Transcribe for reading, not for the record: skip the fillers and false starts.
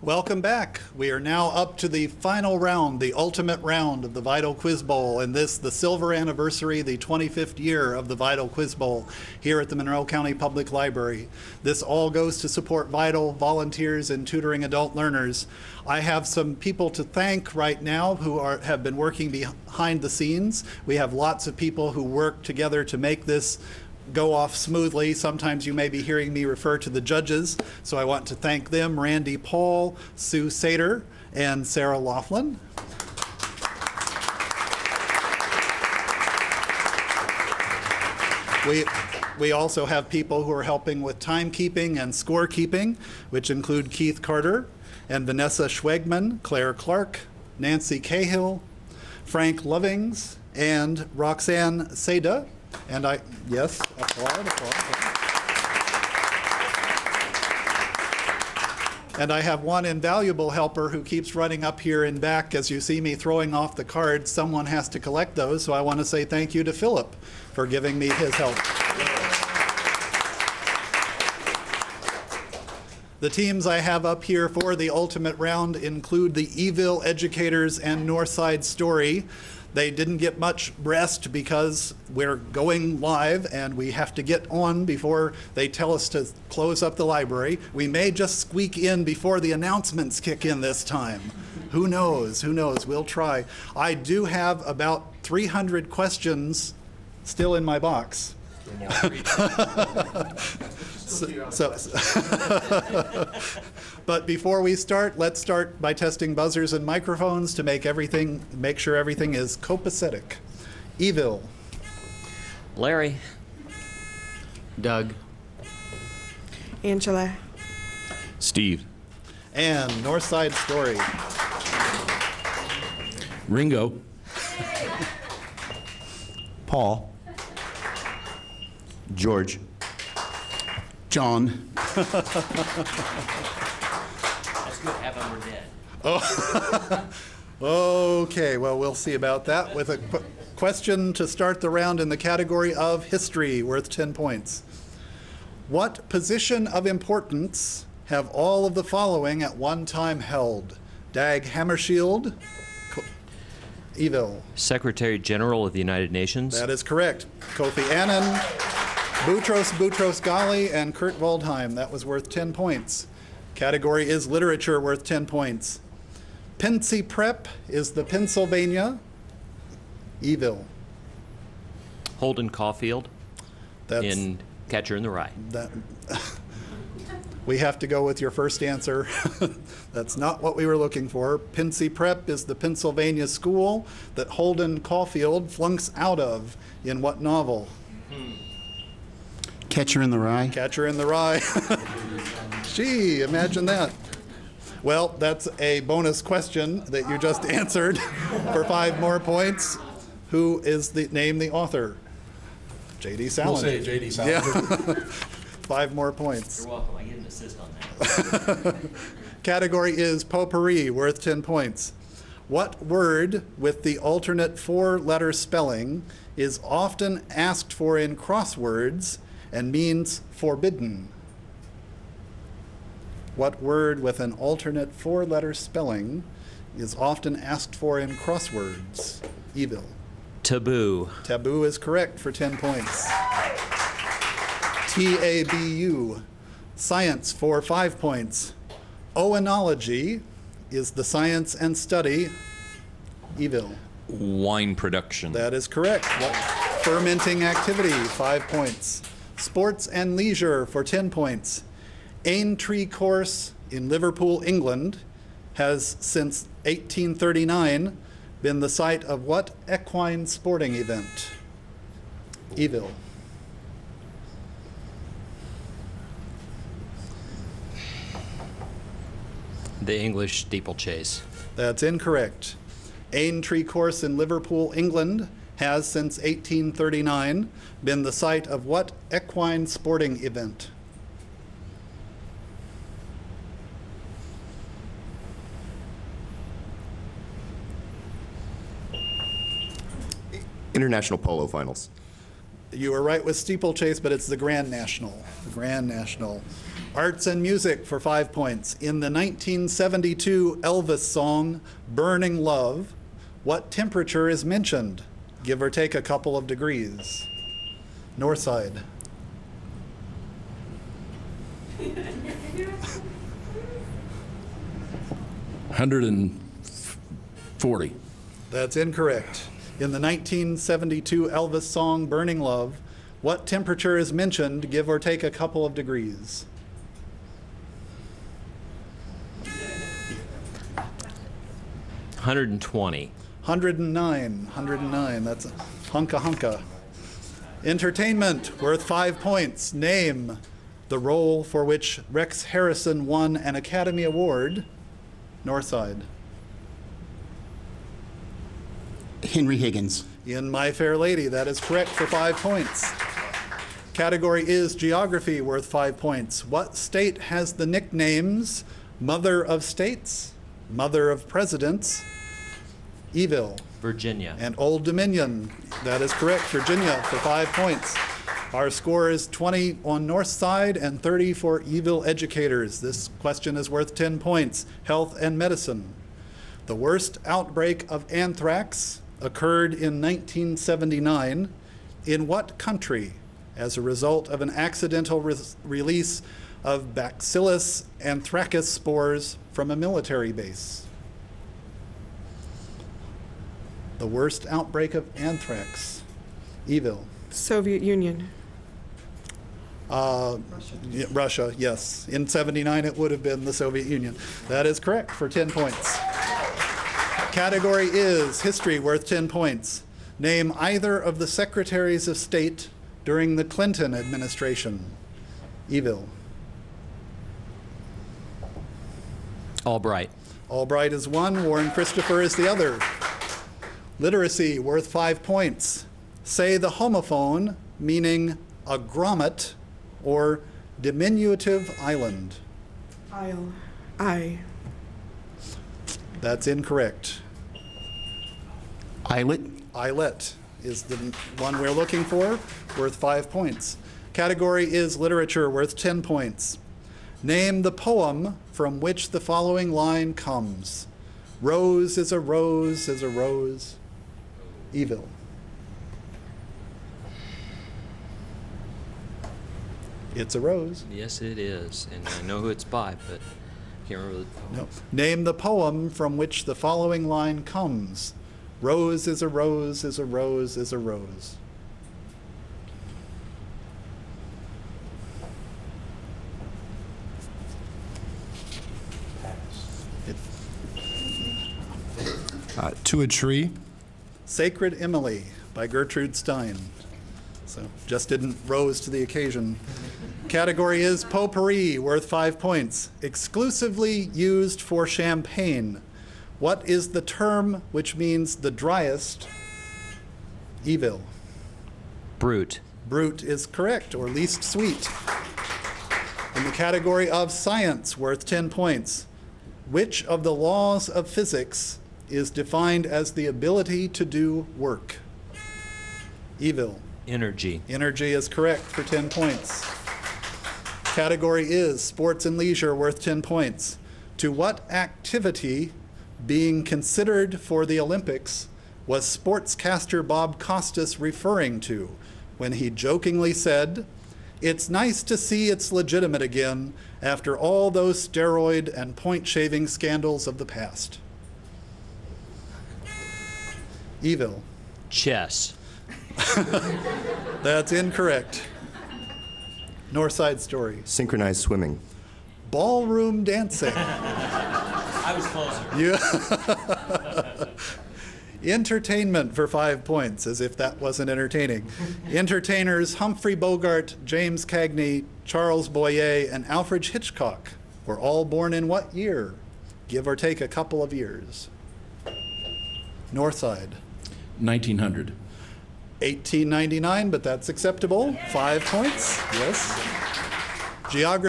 Welcome back. We are now up to the final round, the ultimate round of the Vital Quiz Bowl, and this, the silver anniversary, the 25th year of the Vital Quiz Bowl here at the Monroe County Public Library. This all goes to support Vital volunteers and tutoring adult learners. I have some people to thank right now who have been working behind the scenes. We have lots of people who work together to make this go off smoothly. Sometimes you may be hearing me refer to the judges, so I want to thank them: Randy Paul, Sue Sater, and Sarah Laughlin. We also have people who are helping with timekeeping and scorekeeping, which include Keith Carter and Vanessa Schwegman, Claire Clark, Nancy Cahill, Frank Lovings, and Roxanne Seda. And yes, applaud. And I have one invaluable helper who keeps running up here and back as you see me throwing off the cards. Someone has to collect those, so I want to say thank you to Philip for giving me his help. The teams I have up here for the ultimate round include the E-Ville, Edge-U-Cators, and Northside Story. They didn't get much rest because we're going live and we have to get on before they tell us to close up the library. We may just squeak in before the announcements kick in this time. Who knows? Who knows? We'll try. I do have about 300 questions still in my box. But before we start, let's start by testing buzzers and microphones to make sure everything is copacetic. E-Ville. Larry. Doug. Angela. Steve. And Northside Story. Ringo. Paul. George. John. That's good. Have them or dead. Oh. Okay, well, we'll see about that with a question to start the round in the category of history, worth 10 points. What position of importance have all of the following at one time held? Dag Hammarskjöld, E-Ville. Secretary General of the United Nations. That is correct. Kofi Annan, Boutros Ghali, and Kurt Waldheim. That was worth 10 points. Category is literature, worth 10 points. Pincy Prep is the Pennsylvania. E-Ville. Holden Caulfield in Catcher in the Rye. We have to go with your first answer. That's not what we were looking for. Pincy Prep is the Pennsylvania school that Holden Caulfield flunks out of in what novel? Catcher in the Rye. Catcher in the Rye. Gee, imagine that. Well, that's a bonus question that you just answered for 5 more points. Who is name the author? J.D. Salinger. We'll say J.D. Salinger. Yeah. 5 more points. You're welcome. I get an assist on that. Category is potpourri, worth 10 points. What word with the alternate 4-letter spelling is often asked for in crosswords and means forbidden? What word with an alternate 4-letter spelling is often asked for in crosswords? E-Ville. Taboo. Taboo is correct for 10 points. T-A-B-U. Science for 5 points. Oenology is the science and study. E-Ville. Wine production. That is correct. Fermenting activity, 5 points. Sports and leisure for 10 points. Aintree Course in Liverpool, England, has since 1839 been the site of what equine sporting event? E-Ville. The English steeplechase. That's incorrect. Aintree Course in Liverpool, England, has since 1839 been the site of what equine sporting event? International Polo Finals. You were right with steeplechase, but it's the Grand National. The Grand National. Arts and music for 5 points. In the 1972 Elvis song, Burning Love, what temperature is mentioned? Give or take a couple of degrees. Northside. 140. That's incorrect. In the 1972 Elvis song, Burning Love, what temperature is mentioned? Give or take a couple of degrees. 120. 109. That's a hunka. Entertainment, worth 5 points. Name the role for which Rex Harrison won an Academy Award. Northside. Henry Higgins. In My Fair Lady, that is correct for 5 points. Category is geography, worth 5 points. What state has the nicknames Mother of States, Mother of Presidents, E-Ville, Virginia. and Old Dominion? That is correct, Virginia, for 5 points. Our score is 20 on Northside and 30 for E-Ville Edge-U-Cators. This question is worth 10 points. Health and medicine. The worst outbreak of anthrax occurred in 1979. In what country, as a result of an accidental release of Bacillus anthracus spores from a military base? The worst outbreak of anthrax. E-Ville. Soviet Union. Russia, yes. In 79, it would have been the Soviet Union. That is correct for 10 points. Category is history, worth 10 points. Name either of the secretaries of state during the Clinton administration. E-Ville. Albright. Albright is one, Warren Christopher is the other. Literacy, worth 5 points. Say the homophone, meaning a grommet or diminutive island. Isle. I. That's incorrect. Islet. Islet is the one we're looking for, worth 5 points. Category is literature, worth 10 points. Name the poem from which the following line comes. Rose is a rose is a rose. E-Ville. It's a rose. Yes, it is. And I know who it's by, but can't remember the poem. No. Name the poem from which the following line comes. Rose is a rose is a rose is a rose. To a Tree. Sacred Emily by Gertrude Stein. So just didn't rose to the occasion. Category is potpourri, worth 5 points. Exclusively used for champagne. What is the term which means the driest? E-Ville. Brute. Brute is correct, or least sweet. In the category of science, worth 10 points. Which of the laws of physics is defined as the ability to do work? E-Ville. Energy. Energy is correct for 10 points. Category is sports and leisure, worth 10 points. To what activity being considered for the Olympics was sportscaster Bob Costas referring to when he jokingly said, "It's nice to see it's legitimate again after all those steroid and point shaving scandals of the past"? E-Ville. Chess. That's incorrect. Northside story. Synchronized swimming. Ballroom dancing. I was closer. Yeah. Entertainment for 5 points, as if that wasn't entertaining. Entertainers Humphrey Bogart, James Cagney, Charles Boyer, and Alfred Hitchcock were all born in what year? Give or take a couple of years. Northside. 1900. 1899, but that's acceptable. 5 points, yes. Geography.